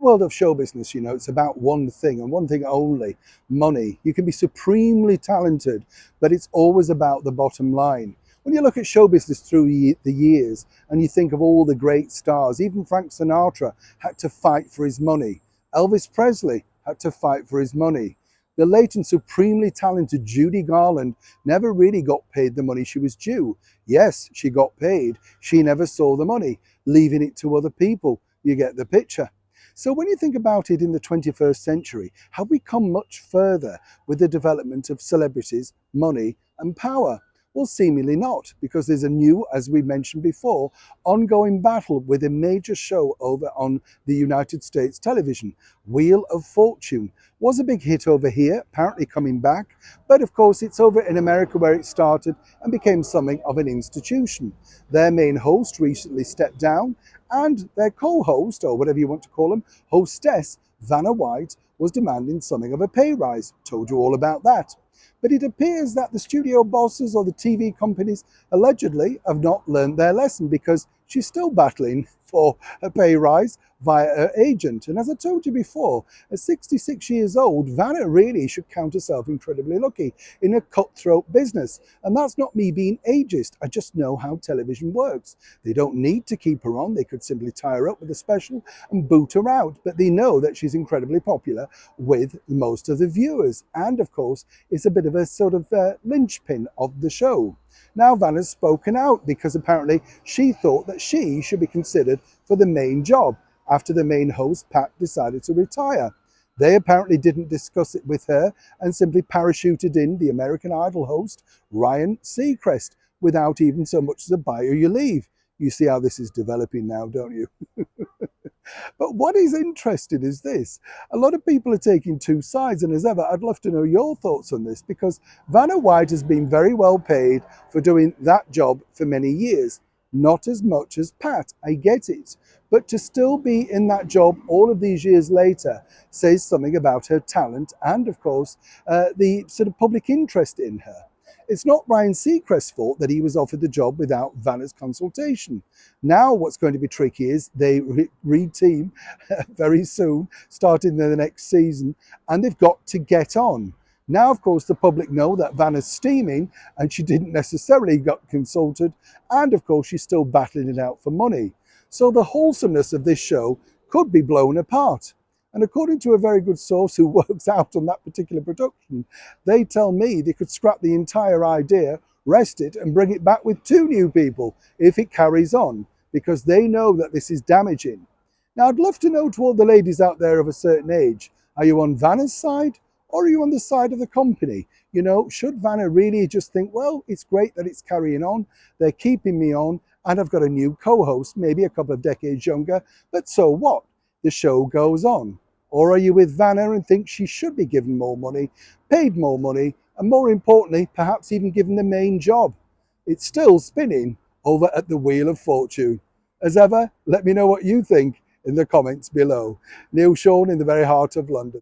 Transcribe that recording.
World of show business, you know, it's about one thing and one thing only: money. You can be supremely talented, but it's always about the bottom line. When you look at show business through the years and you think of all the great stars, even Frank Sinatra had to fight for his money. Elvis Presley had to fight for his money. The late and supremely talented Judy Garland never really got paid the money she was due. Yes, she got paid. She never saw the money, leaving it to other people. You get the picture. So when you think about it in the 21st century, have we come much further with the development of celebrities, money and power? Well, seemingly not, because there's a new, as we mentioned before, ongoing battle with a major show over on the United States television. Wheel of Fortune was a big hit over here, apparently coming back, but of course it's over in America where it started and became something of an institution. Their main host recently stepped down, and their co-host, or whatever you want to call them, hostess, Vanna White, was demanding something of a pay rise. Told you all about that. But it appears that the studio bosses or the TV companies allegedly have not learned their lesson, because she's still battling for a pay rise via her agent. And as I told you before, at 66 years old, Vanna really should count herself incredibly lucky in a cutthroat business. And that's not me being ageist. I just know how television works. They don't need to keep her on. They could simply tie her up with a special and boot her out. But they know that she's incredibly popular with most of the viewers. And of course, it's a bit of a sort of linchpin of the show. Now Vanna's spoken out because apparently she thought that she should be considered for the main job after the main host, Pat, decided to retire. They apparently didn't discuss it with her and simply parachuted in the American Idol host, Ryan Seacrest, without even so much as a buy or you leave. You see how this is developing now, don't you? But what is interesting is this. A lot of people are taking two sides, and as ever, I'd love to know your thoughts on this, because Vanna White has been very well paid for doing that job for many years. Not as much as Pat, I get it. But to still be in that job all of these years later says something about her talent and, of course, the sort of public interest in her. It's not Ryan Seacrest's fault that he was offered the job without Vanna's consultation. Now what's going to be tricky is they re-team very soon, starting the next season, and they've got to get on. Now, of course, the public know that Vanna's steaming and she didn't necessarily get consulted, and of course she's still battling it out for money. So the wholesomeness of this show could be blown apart. And according to a very good source who works out on that particular production, they tell me they could scrap the entire idea, rest it, and bring it back with two new people if it carries on, because they know that this is damaging. Now, I'd love to know, to all the ladies out there of a certain age, are you on Vanna's side or are you on the side of the company? You know, should Vanna really just think, well, it's great that it's carrying on, they're keeping me on, and I've got a new co-host, maybe a couple of decades younger, but so what? The show goes on. Or are you with Vanna and think she should be given more money, paid more money, and more importantly, perhaps even given the main job? It's still spinning over at the Wheel of Fortune. As ever, let me know what you think in the comments below. Neil Sean in the very heart of London.